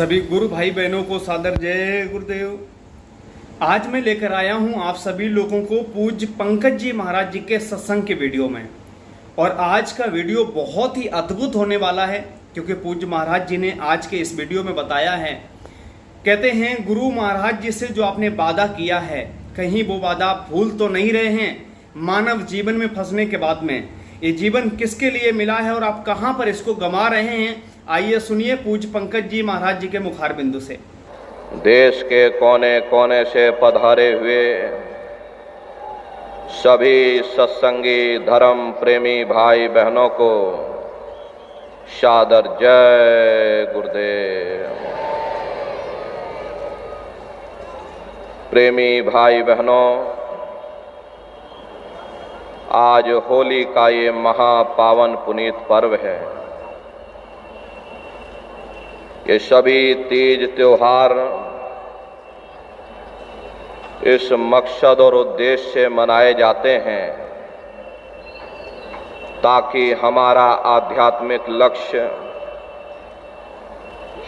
सभी गुरु भाई बहनों को सादर जय गुरुदेव। आज मैं लेकर आया हूं आप सभी लोगों को पूज्य पंकज जी महाराज जी के सत्संग के वीडियो में। और आज का वीडियो बहुत ही अद्भुत होने वाला है, क्योंकि पूज्य महाराज जी ने आज के इस वीडियो में बताया है। कहते हैं गुरु महाराज जी से जो आपने वादा किया है, कहीं वो वादा भूल तो नहीं रहे हैं। मानव जीवन में फंसने के बाद में ये जीवन किसके लिए मिला है और आप कहां पर इसको गंवा रहे हैं, आइए सुनिए पूज्य पंकज जी महाराज जी के मुखार बिंदु से। देश के कोने कोने से पधारे हुए सभी सत्संगी धर्म प्रेमी भाई बहनों को सादर जय गुरुदेव। प्रेमी भाई बहनों, आज होली का ये महापावन पुनीत पर्व है। ये सभी तीज त्योहार इस मकसद और उद्देश्य से मनाए जाते हैं ताकि हमारा आध्यात्मिक लक्ष्य,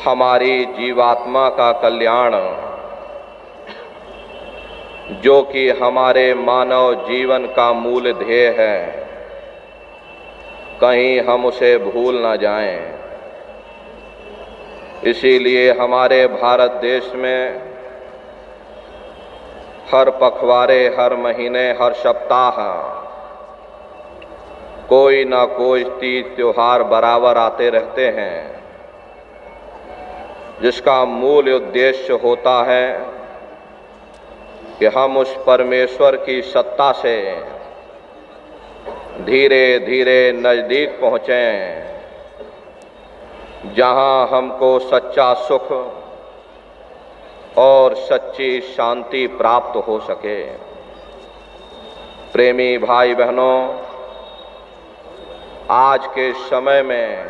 हमारी जीवात्मा का कल्याण, जो कि हमारे मानव जीवन का मूल ध्येय है, कहीं हम उसे भूल ना जाएं। इसीलिए हमारे भारत देश में हर पखवाड़े, हर महीने, हर सप्ताह कोई ना कोई तीज त्योहार बराबर आते रहते हैं, जिसका मूल उद्देश्य होता है कि हम उस परमेश्वर की सत्ता से धीरे धीरे नजदीक पहुँचें, जहां हमको सच्चा सुख और सच्ची शांति प्राप्त हो सके। प्रेमी भाई बहनों, आज के समय में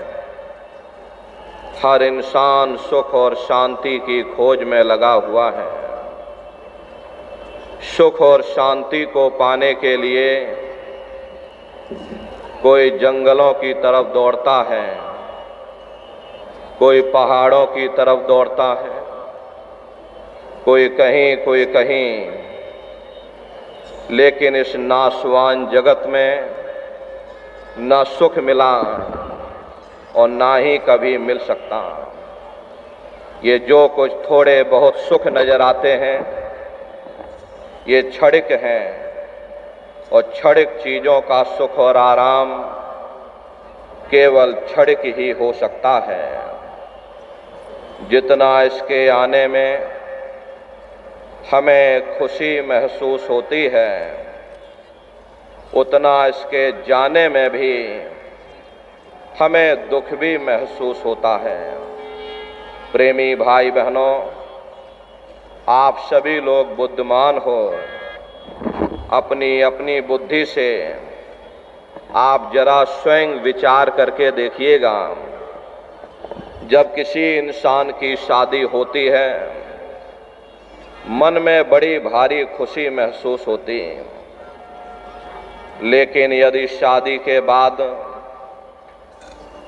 हर इंसान सुख और शांति की खोज में लगा हुआ है। सुख और शांति को पाने के लिए कोई जंगलों की तरफ दौड़ता है, कोई पहाड़ों की तरफ दौड़ता है, कोई कहीं, लेकिन इस नाशवान जगत में ना सुख मिला और ना ही कभी मिल सकता। ये जो कुछ थोड़े बहुत सुख नजर आते हैं, ये क्षणिक हैं, और क्षणिक चीजों का सुख और आराम केवल क्षणिक ही हो सकता है। जितना इसके आने में हमें खुशी महसूस होती है, उतना इसके जाने में भी हमें दुख भी महसूस होता है। प्रेमी भाई बहनों, आप सभी लोग बुद्धिमान हो। अपनी अपनी बुद्धि से आप जरा स्वयं विचार करके देखिएगा। जब किसी इंसान की शादी होती है, मन में बड़ी भारी खुशी महसूस होती है, लेकिन यदि शादी के बाद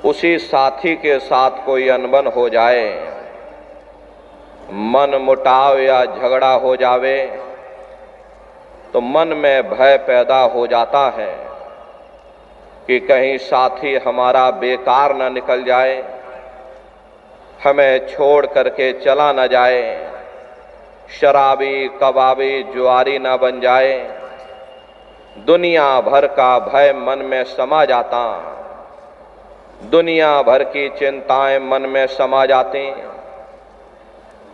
उसी साथी के साथ कोई अनबन हो जाए, मन मुटाव या झगड़ा हो जावे, तो मन में भय पैदा हो जाता है कि कहीं साथी हमारा बेकार न निकल जाए, हमें छोड़ करके चला न जाए, शराबी कबाबी जुआरी न बन जाए। दुनिया भर का भय मन में समा जाता, दुनिया भर की चिंताएं मन में समा जाती।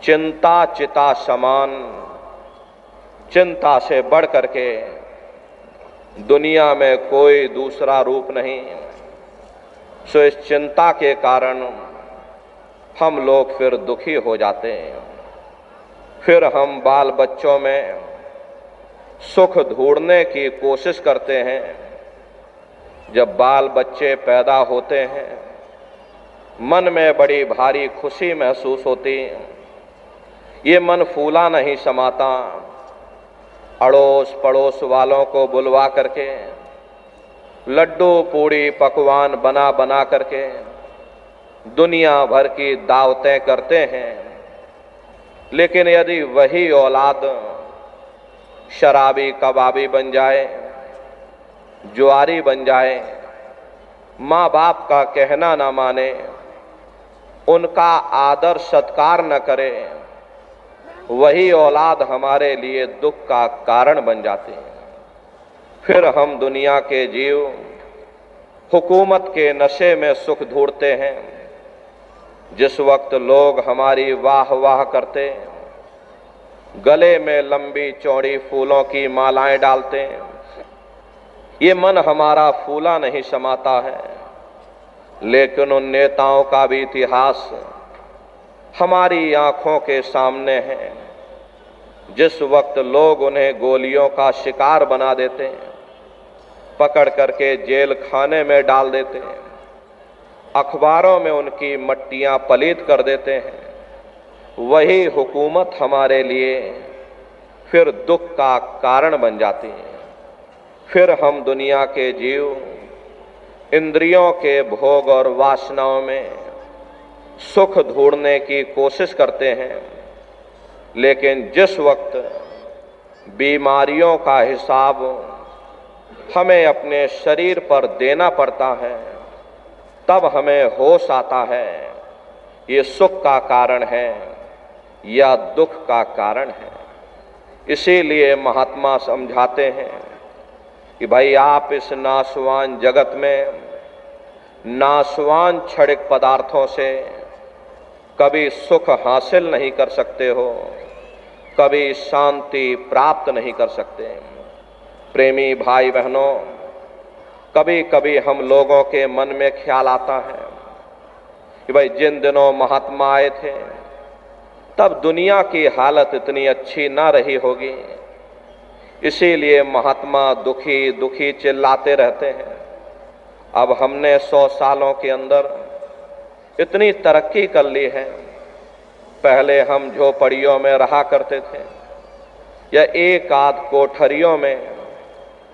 चिंता चिता समान, चिंता से बढ़ करके दुनिया में कोई दूसरा रूप नहीं। सो इस चिंता के कारण हम लोग फिर दुखी हो जाते हैं। फिर हम बाल बच्चों में सुख ढूंढने की कोशिश करते हैं। जब बाल बच्चे पैदा होते हैं, मन में बड़ी भारी खुशी महसूस होती। ये मन फूला नहीं समाता। अड़ोस पड़ोस वालों को बुलवा करके लड्डू पूड़ी पकवान बना बना करके दुनिया भर की दावतें करते हैं, लेकिन यदि वही औलाद शराबी कबाबी बन जाए, जुआरी बन जाए, माँ बाप का कहना ना माने, उनका आदर सत्कार न करे, वही औलाद हमारे लिए दुख का कारण बन जाती है। फिर हम दुनिया के जीव हुकूमत के नशे में सुख ढूंढते हैं। जिस वक्त लोग हमारी वाह वाह करते, गले में लंबी चौड़ी फूलों की मालाएं डालते, ये मन हमारा फूला नहीं समाता है। लेकिन उन नेताओं का भी इतिहास हमारी आंखों के सामने है। जिस वक्त लोग उन्हें गोलियों का शिकार बना देते हैं, पकड़ करके जेल खाने में डाल देते हैं, अखबारों में उनकी मट्टियां पलीत कर देते हैं, वही हुकूमत हमारे लिए फिर दुख का कारण बन जाती है। फिर हम दुनिया के जीव इंद्रियों के भोग और वासनाओं में सुख ढूंढने की कोशिश करते हैं, लेकिन जिस वक्त बीमारियों का हिसाब हमें अपने शरीर पर देना पड़ता है, तब हमें होश आता है ये सुख का कारण है या दुख का कारण है। इसीलिए महात्मा समझाते हैं कि भाई आप इस नाशवान जगत में नाशवान क्षणिक पदार्थों से कभी सुख हासिल नहीं कर सकते हो, कभी शांति प्राप्त नहीं कर सकते। प्रेमी भाई बहनों, कभी कभी हम लोगों के मन में ख्याल आता है कि भाई जिन दिनों महात्मा आए थे तब दुनिया की हालत इतनी अच्छी ना रही होगी, इसीलिए महात्मा दुखी दुखी चिल्लाते रहते हैं। अब हमने 100 सालों के अंदर इतनी तरक्की कर ली है। पहले हम झोपड़ियों में रहा करते थे या एक आध कोठरियों में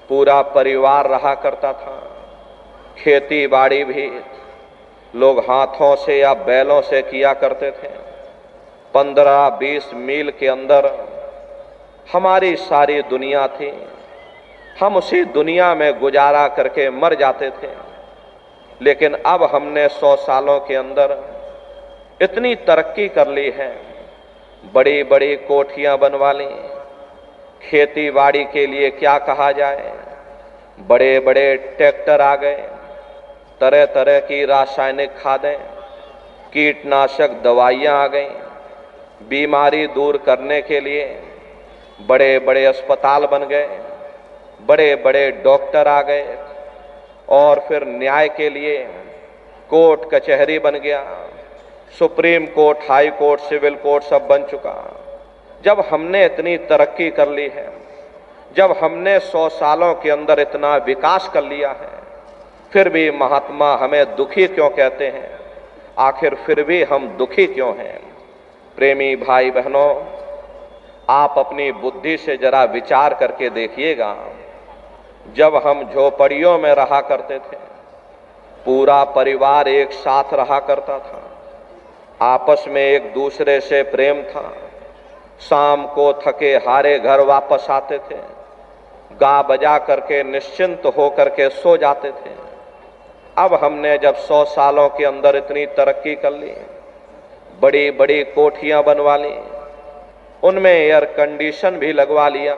पूरा परिवार रहा करता था। खेती बाड़ी भी लोग हाथों से या बैलों से किया करते थे। 15-20 मील के अंदर हमारी सारी दुनिया थी। हम उसी दुनिया में गुजारा करके मर जाते थे। लेकिन अब हमने 100 सालों के अंदर इतनी तरक्की कर ली है, बड़ी बड़ी कोठियां बनवा ली। खेती बाड़ी के लिए क्या कहा जाए, बड़े बड़े ट्रैक्टर आ गए, तरह तरह की रासायनिक खादें, कीटनाशक दवाइयां आ गई। बीमारी दूर करने के लिए बड़े बड़े अस्पताल बन गए, बड़े बड़े डॉक्टर आ गए, और फिर न्याय के लिए कोर्ट कचहरी बन गया, supreme court, high court, civil court सब बन चुका। जब हमने इतनी तरक्की कर ली है, जब हमने 100 सालों के अंदर इतना विकास कर लिया है, फिर भी महात्मा हमें दुखी क्यों कहते हैं? आखिर फिर भी हम दुखी क्यों हैं? प्रेमी भाई बहनों, आप अपनी बुद्धि से जरा विचार करके देखिएगा। जब हम झोपड़ियों में रहा करते थे, पूरा परिवार एक साथ रहा करता था, आपस में एक दूसरे से प्रेम था। शाम को थके हारे घर वापस आते थे, गा बजा करके निश्चिंत हो करके सो जाते थे। अब हमने जब 100 सालों के अंदर इतनी तरक्की कर ली, बड़ी बड़ी कोठियां बनवा ली, उनमें एयर कंडीशन भी लगवा लिया,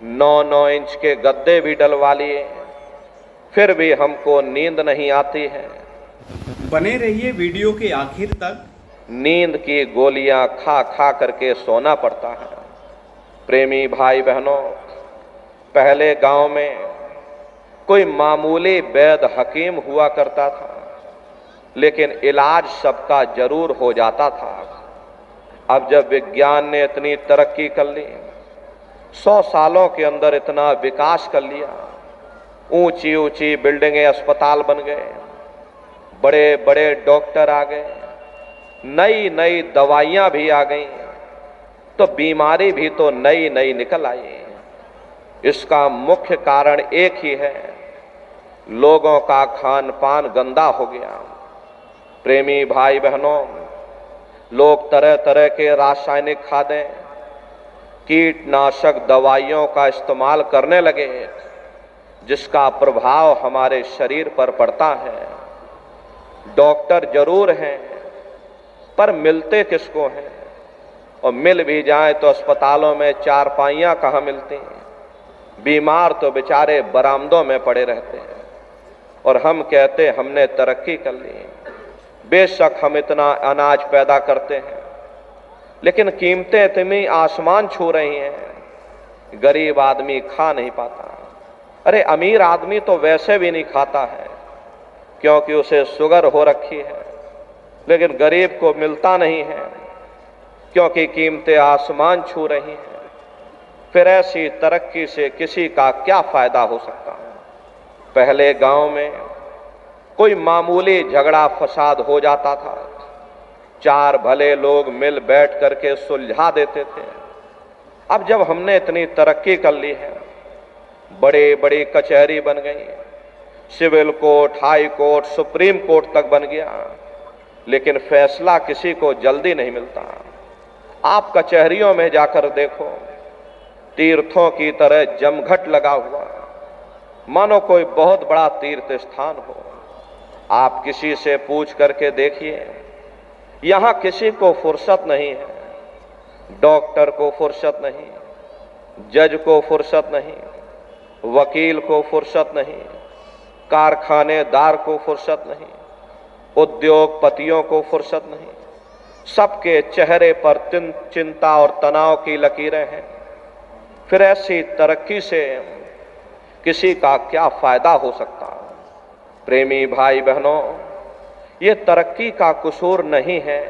9-9 इंच के गद्दे भी डलवा लिए, फिर भी हमको नींद नहीं आती है। बने रहिए वीडियो के आखिर तक। नींद की गोलियां खा खा करके सोना पड़ता है। प्रेमी भाई बहनों, पहले गांव में कोई मामूली वैद्य हकीम हुआ करता था, लेकिन इलाज सबका जरूर हो जाता था। अब जब विज्ञान ने इतनी तरक्की कर ली, 100 सालों के अंदर इतना विकास कर लिया, ऊंची ऊंची बिल्डिंगें, अस्पताल बन गए, बड़े बड़े डॉक्टर आ गए, नई नई दवाइयां भी आ गई, तो बीमारी भी तो नई नई निकल आई। इसका मुख्य कारण एक ही है, लोगों का खान पान गंदा हो गया। प्रेमी भाई बहनों, लोग तरह तरह के रासायनिक खादें, कीटनाशक दवाइयों का इस्तेमाल करने लगे, जिसका प्रभाव हमारे शरीर पर पड़ता है। डॉक्टर जरूर हैं, पर मिलते किसको हैं? और मिल भी जाए तो अस्पतालों में चारपाइयां कहाँ मिलती हैं। बीमार तो बेचारे बरामदों में पड़े रहते हैं, और हम कहते हमने तरक्की कर ली। बेशक हम इतना अनाज पैदा करते हैं, लेकिन कीमतें इतनी आसमान छू रही हैं, गरीब आदमी खा नहीं पाता। अरे अमीर आदमी तो वैसे भी नहीं खाता है, क्योंकि उसे शुगर हो रखी है, लेकिन गरीब को मिलता नहीं है, क्योंकि कीमतें आसमान छू रही हैं। फिर ऐसी तरक्की से किसी का क्या फायदा हो सकता है? पहले गांव में कोई मामूली झगड़ा फसाद हो जाता था, चार भले लोग मिल बैठ करके सुलझा देते थे। अब जब हमने इतनी तरक्की कर ली है, बड़ी बड़ी कचहरी बन गई, civil court, high court, supreme court तक बन गया, लेकिन फैसला किसी को जल्दी नहीं मिलता। आप कचहरियों में जाकर देखो, तीर्थों की तरह जमघट लगा हुआ, मानो कोई बहुत बड़ा तीर्थ स्थान हो। आप किसी से पूछ करके देखिए, यहां किसी को फुर्सत नहीं है। डॉक्टर को फुर्सत नहीं, जज को फुर्सत नहीं, वकील को फुर्सत नहीं, कारखानेदार को फुर्सत नहीं, उद्योगपतियों को फुर्सत नहीं। सबके चेहरे पर चिंता और तनाव की लकीरें हैं। फिर ऐसी तरक्की से किसी का क्या फायदा हो सकता है? प्रेमी भाई बहनों, ये तरक्की का कसूर नहीं है,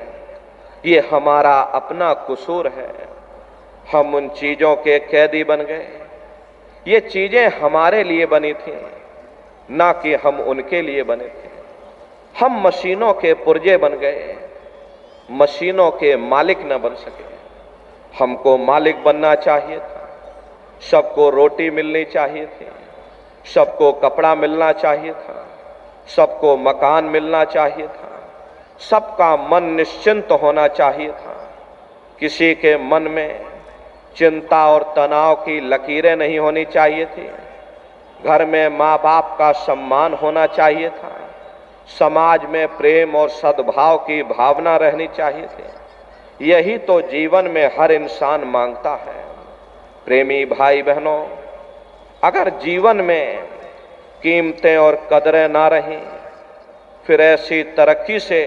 ये हमारा अपना कसूर है। हम उन चीजों के कैदी बन गए। ये चीजें हमारे लिए बनी थी, ना कि हम उनके लिए बने थे। हम मशीनों के पुर्जे बन गए, मशीनों के मालिक न बन सके। हमको मालिक बनना चाहिए था। सबको रोटी मिलनी चाहिए थी, सबको कपड़ा मिलना चाहिए था, सबको मकान मिलना चाहिए था, सबका मन निश्चिंत होना चाहिए था। किसी के मन में चिंता और तनाव की लकीरें नहीं होनी चाहिए थी। घर में माँ बाप का सम्मान होना चाहिए था। समाज में प्रेम और सद्भाव की भावना रहनी चाहिए थी। यही तो जीवन में हर इंसान मांगता है। प्रेमी भाई बहनों, अगर जीवन में कीमतें और कदरें ना रहीं, फिर ऐसी तरक्की से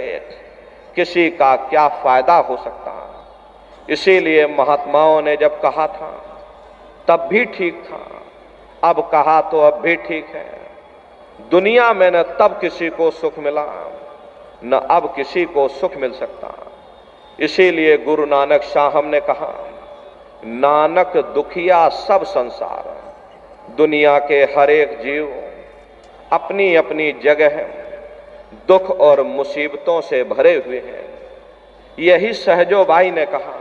किसी का क्या फायदा हो सकता? इसीलिए महात्माओं ने जब कहा था तब भी ठीक था, अब कहा तो अब भी ठीक है। दुनिया में न तब किसी को सुख मिला, न अब किसी को सुख मिल सकता। इसीलिए गुरु नानक साहब ने कहा, नानक दुखिया सब संसार। दुनिया के हर एक जीव अपनी अपनी जगह दुख और मुसीबतों से भरे हुए हैं। यही सहजोबाई ने कहा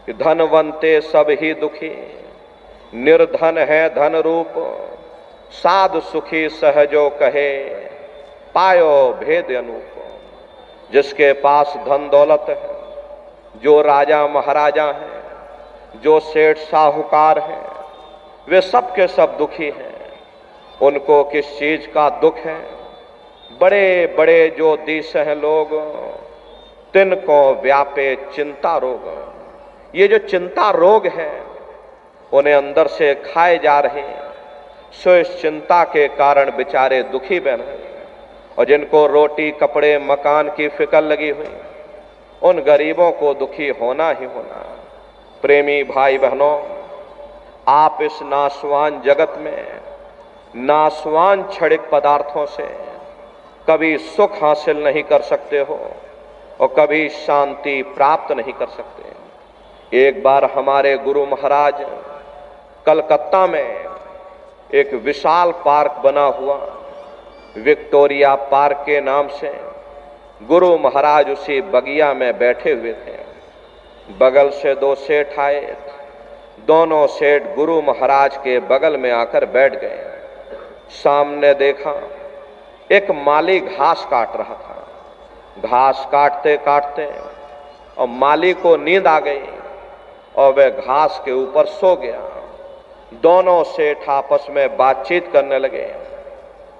कि धनवंते सब ही दुखी, निर्धन है धन रूप, साध सुखी सहजो कहे, पायो भेद अनूप। जिसके पास धन दौलत है, जो राजा महाराजा हैं, जो सेठ साहूकार हैं, वे सब के सब दुखी हैं। उनको किस चीज का दुख है? बड़े बड़े जो दिस हैं लोग, तिनको व्यापे चिंता रोग। ये जो चिंता रोग है, उन्हें अंदर से खाए जा रहे हैं। सो इस चिंता के कारण बेचारे दुखी बन रहे हैं। और जिनको रोटी कपड़े मकान की फिक्र लगी हुई, उन गरीबों को दुखी होना ही होना। प्रेमी भाई बहनों, आप इस नाशवान जगत में नाशवान क्षणिक पदार्थों से कभी सुख हासिल नहीं कर सकते हो और कभी शांति प्राप्त नहीं कर सकते। एक बार हमारे गुरु महाराज कलकत्ता में एक विशाल पार्क बना हुआ, विक्टोरिया पार्क के नाम से, गुरु महाराज उसी बगिया में बैठे हुए थे। बगल से दो सेठ आए, दोनों सेठ गुरु महाराज के बगल में आकर बैठ गए। सामने देखा, एक माली घास काट रहा था। घास काटते काटते और माली को नींद आ गई और वह घास के ऊपर सो गया। दोनों सेठ आपस में बातचीत करने लगे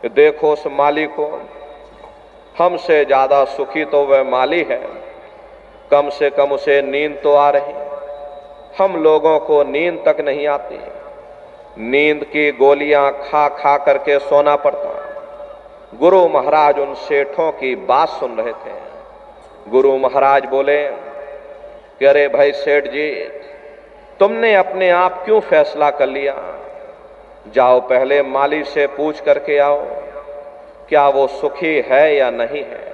कि देखो उस माली को, हमसे ज्यादा सुखी तो वह माली है, कम से कम उसे नींद तो आ रही, हम लोगों को नींद तक नहीं आती। नींद की गोलियां खा खा करके सोना पड़ता। गुरु महाराज उन सेठों की बात सुन रहे थे। गुरु महाराज बोले कि अरे भाई सेठ जी, तुमने अपने आप क्यों फैसला कर लिया? जाओ पहले माली से पूछ करके आओ क्या वो सुखी है या नहीं है।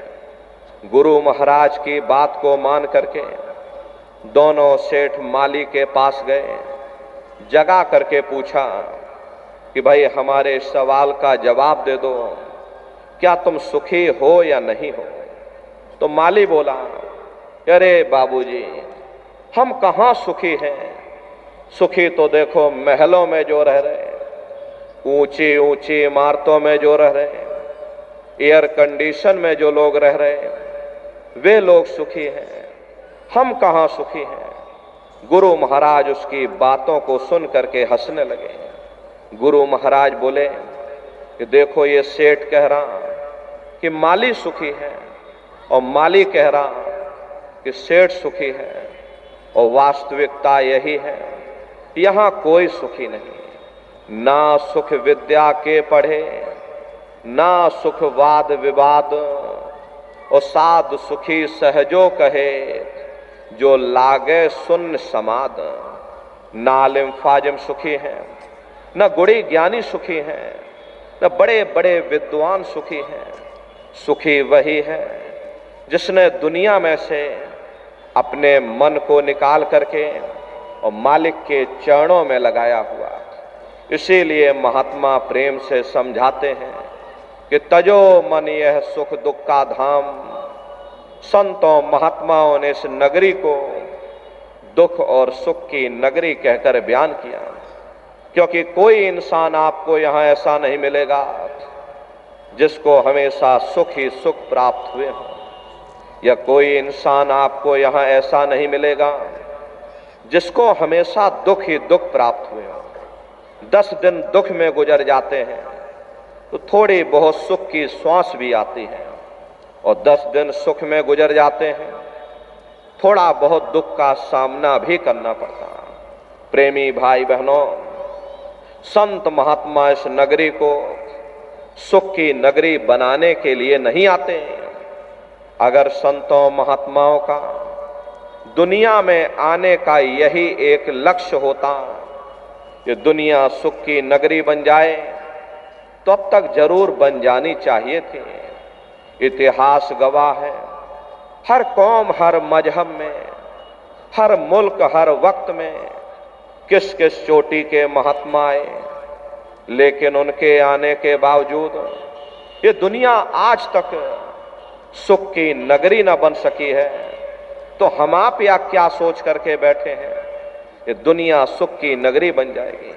गुरु महाराज की बात को मान करके दोनों सेठ माली के पास गए, जगा करके पूछा कि भाई हमारे सवाल का जवाब दे दो, क्या तुम सुखी हो या नहीं हो? तो माली बोला, अरे बाबूजी, हम कहाँ सुखी हैं? सुखी तो देखो महलों में जो रह रहे, ऊंची ऊंची इमारतों में जो रह रहे, एयर कंडीशन में जो लोग रह रहे, वे लोग सुखी हैं, हम कहाँ सुखी हैं? गुरु महाराज उसकी बातों को सुन करके हंसने लगे। गुरु महाराज बोले कि देखो ये सेठ कह रहा कि माली सुखी है और माली कह रहा कि सेठ सुखी है, और वास्तविकता यही है, यहाँ कोई सुखी नहीं। ना सुख विद्या के पढ़े, ना सुख वाद विवाद, और साध सुखी सहजो कहे, जो लागे सुन समाद। ना आलिम फाजिम सुखी हैं, न गुणी ज्ञानी सुखी हैं, न बड़े बड़े विद्वान सुखी हैं। सुखी वही है जिसने दुनिया में से अपने मन को निकाल करके और मालिक के चरणों में लगाया हुआ। इसीलिए महात्मा प्रेम से समझाते हैं कि तजो मन यह सुख दुख का धाम। संतों महात्माओं ने इस नगरी को दुख और सुख की नगरी कहकर बयान किया, क्योंकि कोई इंसान आपको यहाँ ऐसा नहीं मिलेगा जिसको हमेशा सुख ही सुख प्राप्त हुए हो, या कोई इंसान आपको यहाँ ऐसा नहीं मिलेगा जिसको हमेशा दुख ही दुख प्राप्त हुए हो। 10 दिन दुख में गुजर जाते हैं तो थोड़ी बहुत सुख की श्वास भी आती है, और 10 दिन सुख में गुजर जाते हैं थोड़ा बहुत दुख का सामना भी करना पड़ता है। प्रेमी भाई बहनों, संत महात्मा इस नगरी को सुख की नगरी बनाने के लिए नहीं आते। अगर संतों महात्माओं का दुनिया में आने का यही एक लक्ष्य होता कि दुनिया सुख की नगरी बन जाए, तो अब तक जरूर बन जानी चाहिए थी। इतिहास गवाह है, हर कौम हर मजहब में, हर मुल्क हर वक्त में किस किस चोटी के महात्मा आए, लेकिन उनके आने के बावजूद ये दुनिया आज तक सुख की नगरी न बन सकी है। तो हम आप या क्या सोच करके बैठे हैं ये दुनिया सुख की नगरी बन जाएगी।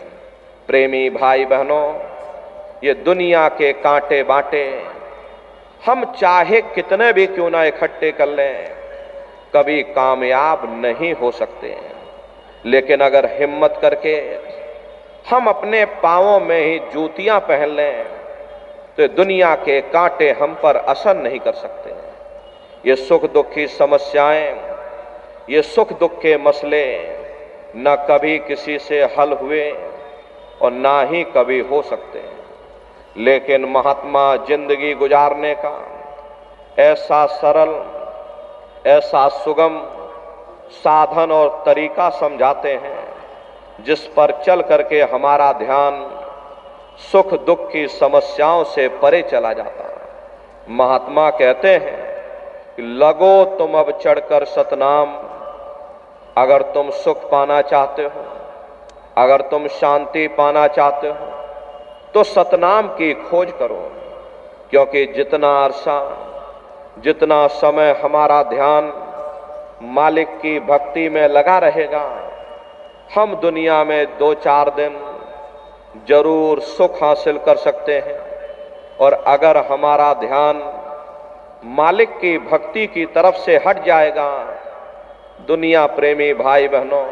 प्रेमी भाई बहनों, ये दुनिया के कांटे बांटे हम चाहे कितने भी क्यों ना इकट्ठे कर लें, कभी कामयाब नहीं हो सकते। लेकिन अगर हिम्मत करके हम अपने पांवों में ही जूतियां पहन लें, तो दुनिया के कांटे हम पर असर नहीं कर सकते। ये सुख दुख की समस्याएं, ये सुख दुख के मसले न कभी किसी से हल हुए और ना ही कभी हो सकते। लेकिन महात्मा जिंदगी गुजारने का ऐसा सरल, ऐसा सुगम साधन और तरीका समझाते हैं जिस पर चल करके हमारा ध्यान सुख दुख की समस्याओं से परे चला जाता है। महात्मा कहते हैं कि लगो तुम अब चढ़कर सतनाम। अगर तुम सुख पाना चाहते हो, अगर तुम शांति पाना चाहते हो, तो सतनाम की खोज करो। क्योंकि जितना अरसा, जितना समय हमारा ध्यान मालिक की भक्ति में लगा रहेगा, हम दुनिया में 2-4 दिन जरूर सुख हासिल कर सकते हैं। और अगर हमारा ध्यान मालिक की भक्ति की तरफ से हट जाएगा, दुनिया प्रेमी भाई बहनों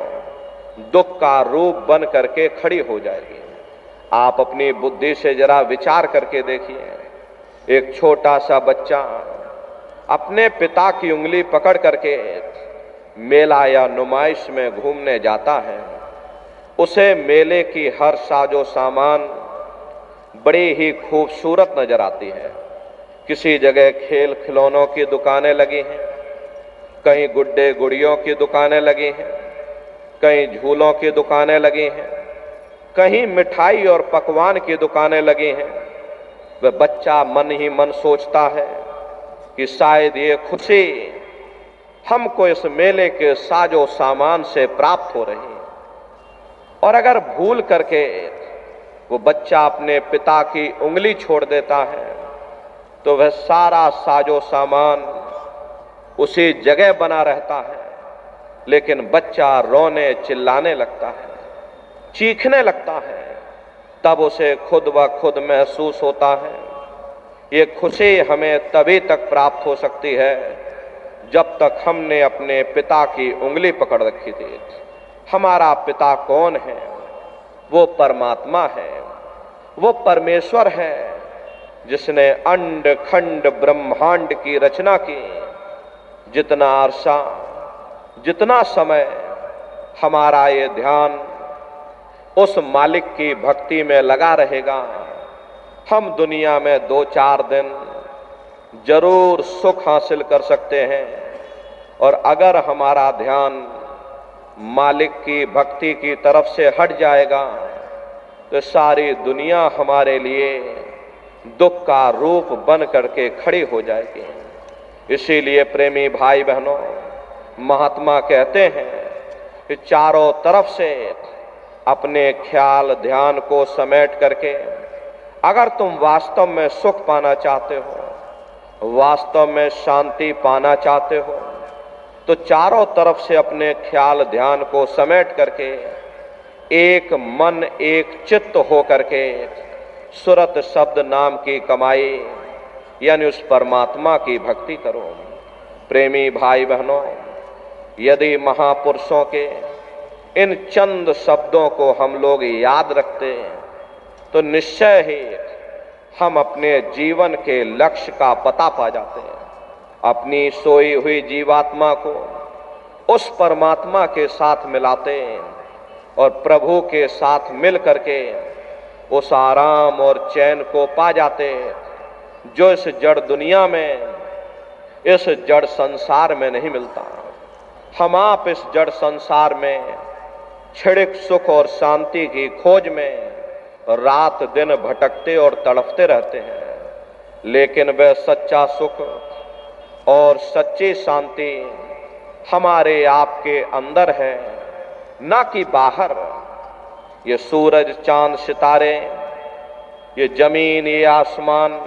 दुख का रूप बन करके खड़ी हो जाएगी। आप अपनी बुद्धि से जरा विचार करके देखिए, एक छोटा सा बच्चा अपने पिता की उंगली पकड़ करके मेला या नुमाइश में घूमने जाता है। उसे मेले की हर साजो सामान बड़ी ही खूबसूरत नजर आती है। किसी जगह खेल खिलौनों की दुकानें लगी हैं, कहीं गुड्डे गुड़ियों की दुकानें लगी हैं, कहीं झूलों की दुकानें लगी हैं, कहीं मिठाई और पकवान की दुकानें लगी हैं। वह बच्चा मन ही मन सोचता है कि शायद ये खुशी हमको इस मेले के साजो सामान से प्राप्त हो रही है। और अगर भूल करके वो बच्चा अपने पिता की उंगली छोड़ देता है तो वह सारा साजो सामान उसी जगह बना रहता है, लेकिन बच्चा रोने चिल्लाने लगता है, चीखने लगता है। तब उसे खुद ब खुद महसूस होता है ये खुशी हमें तभी तक प्राप्त हो सकती है जब तक हमने अपने पिता की उंगली पकड़ रखी थी। हमारा पिता कौन है? वो परमात्मा है, वो परमेश्वर है जिसने अंड खंड ब्रह्मांड की रचना की। जितना अरसा, जितना समय हमारा ये ध्यान उस मालिक की भक्ति में लगा रहेगा, हम दुनिया में 2-4 दिन जरूर सुख हासिल कर सकते हैं। और अगर हमारा ध्यान मालिक की भक्ति की तरफ से हट जाएगा तो सारी दुनिया हमारे लिए दुख का रूप बन करके खड़ी हो जाएगी। इसीलिए प्रेमी भाई बहनों, महात्मा कहते हैं कि चारों तरफ से अपने ख्याल ध्यान को समेट करके अगर तुम वास्तव में सुख पाना चाहते हो, वास्तव में शांति पाना चाहते हो, तो चारों तरफ से अपने ख्याल ध्यान को समेट करके एक मन एक चित्त हो करके सुरत शब्द नाम की कमाई यानी उस परमात्मा की भक्ति करो। प्रेमी भाई बहनों, यदि महापुरुषों के इन चंद शब्दों को हम लोग याद रखते तो निश्चय ही हम अपने जीवन के लक्ष्य का पता पा जाते हैं। अपनी सोई हुई जीवात्मा को उस परमात्मा के साथ मिलाते हैं और प्रभु के साथ मिल करके उस आराम और चैन को पा जाते हैं जो इस जड़ दुनिया में, इस जड़ संसार में नहीं मिलता। हम आप इस जड़ संसार में क्षणिक सुख और शांति की खोज में रात दिन भटकते और तड़पते रहते हैं, लेकिन वह सच्चा सुख और सच्ची शांति हमारे आपके अंदर है, ना कि बाहर। ये सूरज चांद सितारे, ये जमीन ये आसमान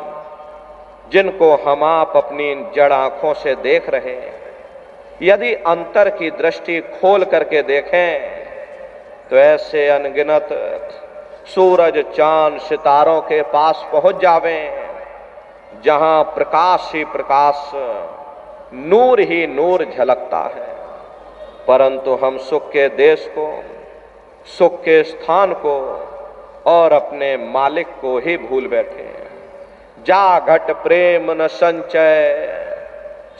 जिनको हम आप अपनी जड़ आंखों से देख रहे हैं, यदि अंतर की दृष्टि खोल करके देखें तो ऐसे अनगिनत सूरज चांद सितारों के पास पहुंच जावें जहां प्रकाश ही प्रकाश, नूर ही नूर झलकता है। परंतु हम सुख के देश को, सुख के स्थान को और अपने मालिक को ही भूल बैठे हैं। जा घट प्रेम न संचय,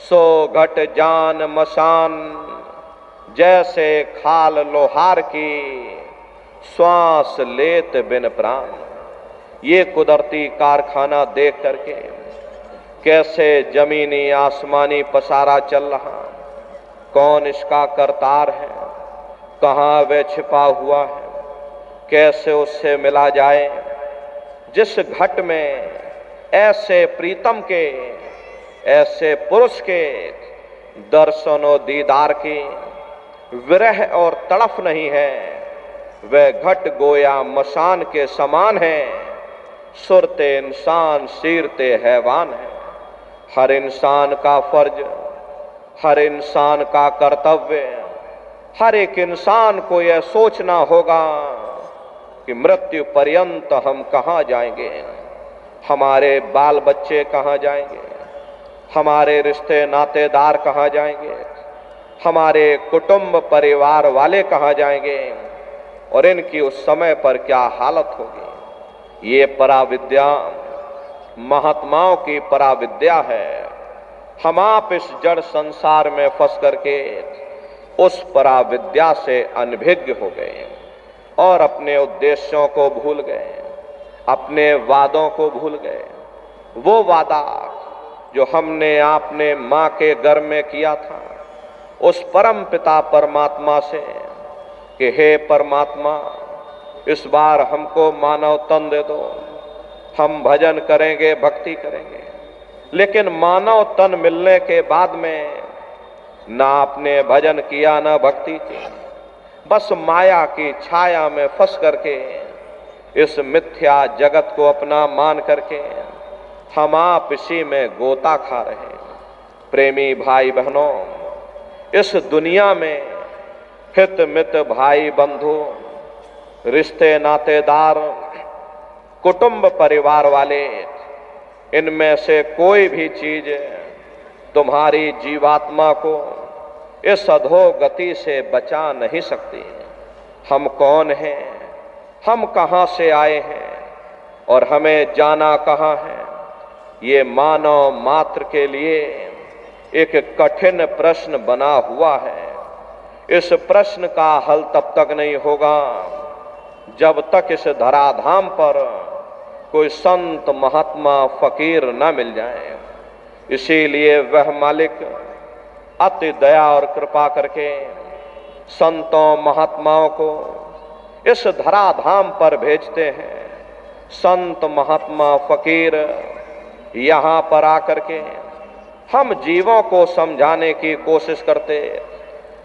सो घट जान मसान, जैसे खाल लोहार की, श्वास लेत बिन प्राण। ये कुदरती कारखाना देख करके कैसे जमीनी आसमानी पसारा चल रहा, कौन इसका करतार है, कहाँ वह छिपा हुआ है, कैसे उससे मिला जाए। जिस घट में ऐसे प्रीतम के, ऐसे पुरुष के दर्शन और दीदार की विरह और तड़फ नहीं है, वह घट गोया मसान के समान है। सुरते इंसान सीरते हैवान है। हर इंसान का फर्ज, हर इंसान का कर्तव्य, हर एक इंसान को यह सोचना होगा कि मृत्यु पर्यंत हम कहाँ जाएंगे, हमारे बाल बच्चे कहाँ जाएंगे, हमारे रिश्ते नातेदार कहाँ जाएंगे, हमारे कुटुंब परिवार वाले कहाँ जाएंगे और इनकी उस समय पर क्या हालत होगी। ये पराविद्या महात्माओं की पराविद्या है। हम आप इस जड़ संसार में फंस करके उस पराविद्या से अनभिज्ञ हो गए और अपने उद्देश्यों को भूल गए, अपने वादों को भूल गए। वो वादा जो हमने आपने माँ के गर्भ में किया था उस परम पिता परमात्मा से कि हे परमात्मा, इस बार हमको मानव तन दे दो, हम भजन करेंगे, भक्ति करेंगे। लेकिन मानव तन मिलने के बाद में ना आपने भजन किया ना भक्ति की, बस माया की छाया में फंस करके इस मिथ्या जगत को अपना मान करके हम आप इसी में गोता खा रहे हैं। प्रेमी भाई बहनों, इस दुनिया में हित मित भाई बंधु, रिश्ते नातेदार, कुटुंब परिवार वाले, इनमें से कोई भी चीज तुम्हारी जीवात्मा को इस अधोगति से बचा नहीं सकती। हम कौन हैं, हम कहाँ से आए हैं और हमें जाना कहाँ है, ये मानव मात्र के लिए एक कठिन प्रश्न बना हुआ है। इस प्रश्न का हल तब तक नहीं होगा जब तक इस धराधाम पर कोई संत महात्मा फकीर न मिल जाए। इसीलिए वह मालिक अति दया और कृपा करके संतों महात्माओं को इस धराधाम पर भेजते हैं। संत महात्मा फकीर यहाँ पर आकर के हम जीवों को समझाने की कोशिश करते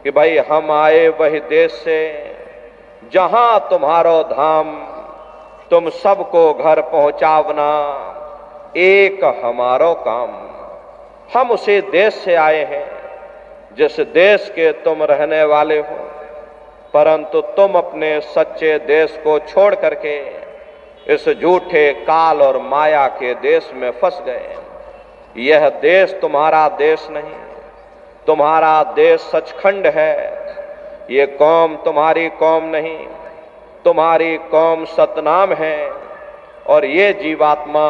कि भाई हम आए वही देश से जहां तुम्हारो धाम, तुम सबको घर पहुंचावना एक हमारो काम। हम उसी देश से आए हैं जिस देश के तुम रहने वाले हो, परंतु तुम अपने सच्चे देश को छोड़ करके इस झूठे काल और माया के देश में फंस गए। यह देश तुम्हारा देश नहीं, तुम्हारा देश सचखंड है। ये कौम तुम्हारी कौम नहीं, तुम्हारी कौम सतनाम है और ये जीवात्मा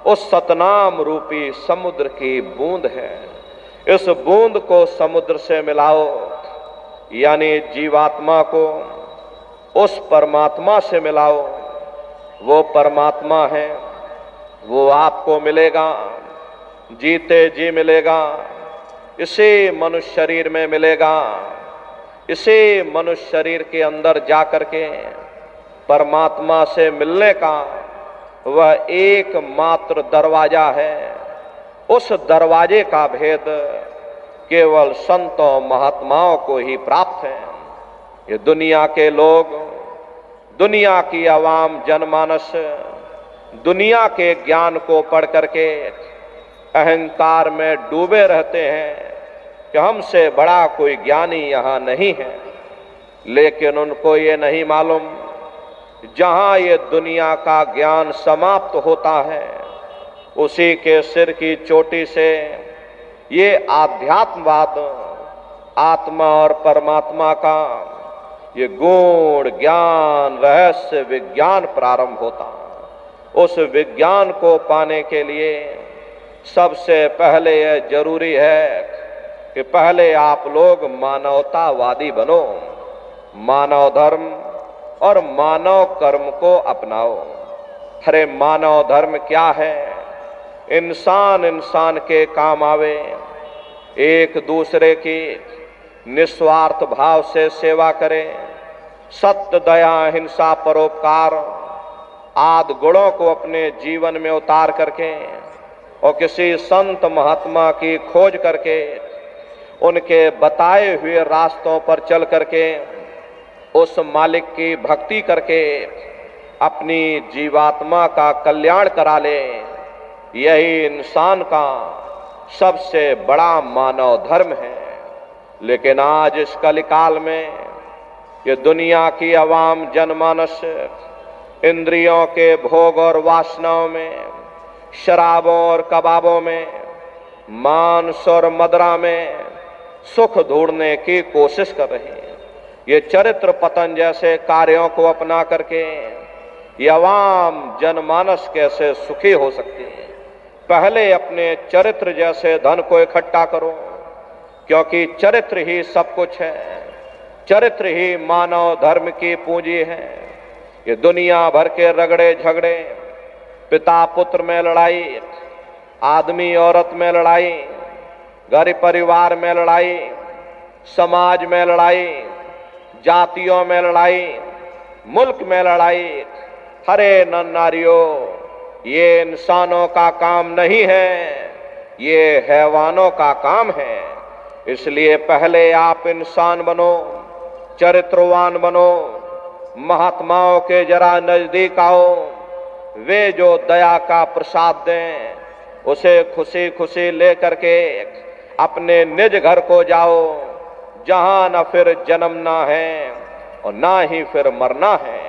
उस सतनाम रूपी समुद्र की बूंद है। इस बूंद को समुद्र से मिलाओ, यानी जीवात्मा को उस परमात्मा से मिलाओ। वो परमात्मा है, वो आपको मिलेगा, जीते जी मिलेगा, इसी मनुष्य शरीर में मिलेगा। इसी मनुष्य शरीर के अंदर जाकर के परमात्मा से मिलने का वह एकमात्र दरवाजा है। उस दरवाजे का भेद केवल संतों महात्माओं को ही प्राप्त है। ये दुनिया के लोग, दुनिया की आवाम जनमानस दुनिया के ज्ञान को पढ़ करके अहंकार में डूबे रहते हैं कि हमसे बड़ा कोई ज्ञानी यहाँ नहीं है। लेकिन उनको ये नहीं मालूम, जहाँ ये दुनिया का ज्ञान समाप्त होता है उसी के सिर की चोटी से ये आध्यात्मवाद, आत्मा और परमात्मा का ये गूढ़ ज्ञान, रहस्य विज्ञान प्रारंभ होता। उस विज्ञान को पाने के लिए सबसे पहले यह जरूरी है कि पहले आप लोग मानवतावादी बनो, मानव धर्म और मानव कर्म को अपनाओ। अरे मानव धर्म क्या है? इंसान इंसान के काम आवे, एक दूसरे की निस्वार्थ भाव से सेवा करे, सत्य दया हिंसा परोपकार आदि गुणों को अपने जीवन में उतार करके और किसी संत महात्मा की खोज करके उनके बताए हुए रास्तों पर चल करके उस मालिक की भक्ति करके अपनी जीवात्मा का कल्याण करा ले, यही इंसान का सबसे बड़ा मानव धर्म है। लेकिन आज इस कलिकाल में ये दुनिया की आवाम जनमानस इंद्रियों के भोग और वासनाओं में, शराबों और कबाबों में मांस और मदिरा में सुख ढूंढने की कोशिश कर रहे हैं। ये चरित्र पतन जैसे कार्यों को अपना करके ये अवाम जनमानस कैसे सुखी हो सकती है। पहले अपने चरित्र जैसे धन को इकट्ठा करो, क्योंकि चरित्र ही सब कुछ है, चरित्र ही मानव धर्म की पूंजी है। ये दुनिया भर के रगड़े झगड़े, पिता पुत्र में लड़ाई, आदमी औरत में लड़ाई, घर परिवार में लड़ाई, समाज में लड़ाई, जातियों में लड़ाई, मुल्क में लड़ाई, हरे नर नारियों, ये इंसानों का काम नहीं है, ये हैवानों का काम है। इसलिए पहले आप इंसान बनो, चरित्रवान बनो, महात्माओं के जरा नजदीक आओ, वे जो दया का प्रसाद दें उसे खुशी खुशी लेकर के अपने निज घर को जाओ, जहां न फिर जन्मना है और ना ही फिर मरना है।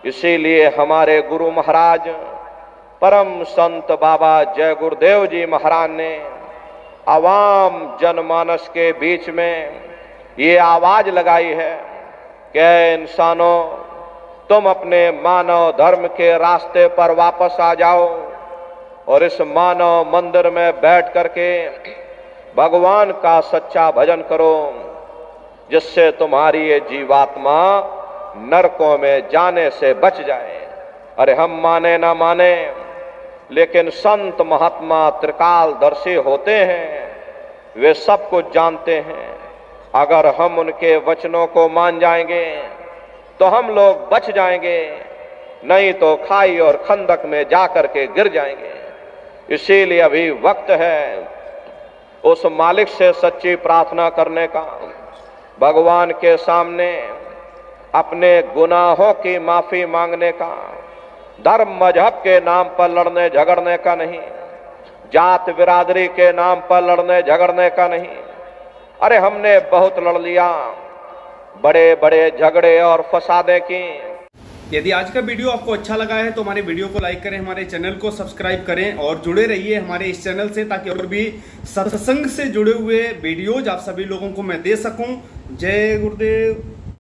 इसीलिए हमारे गुरु महाराज परम संत बाबा जय गुरुदेव जी महाराज ने आवाम जनमानस के बीच में ये आवाज लगाई है कि इंसानों, तुम अपने मानव धर्म के रास्ते पर वापस आ जाओ और इस मानव मंदिर में बैठ करके भगवान का सच्चा भजन करो, जिससे तुम्हारी ये जीवात्मा नरकों में जाने से बच जाए। अरे हम माने ना माने, लेकिन संत महात्मा त्रिकालदर्शी होते हैं, वे सब कुछ जानते हैं। अगर हम उनके वचनों को मान जाएंगे तो हम लोग बच जाएंगे, नहीं तो खाई और खंदक में जाकर के गिर जाएंगे। इसीलिए अभी वक्त है उस मालिक से सच्ची प्रार्थना करने का, भगवान के सामने अपने गुनाहों की माफी मांगने का, धर्म मजहब के नाम पर लड़ने झगड़ने का नहीं, जात बिरादरी के नाम पर लड़ने झगड़ने का नहीं। अरे हमने बहुत लड़ लिया, बड़े बड़े झगड़े और फसादे की। यदि आज का वीडियो आपको अच्छा लगा है तो हमारे वीडियो को लाइक करें, हमारे चैनल को सब्सक्राइब करें और जुड़े रहिए हमारे इस चैनल से, ताकि और भी सत्संग से जुड़े हुए वीडियोज आप सभी लोगों को मैं दे सकूं। जय गुरुदेव।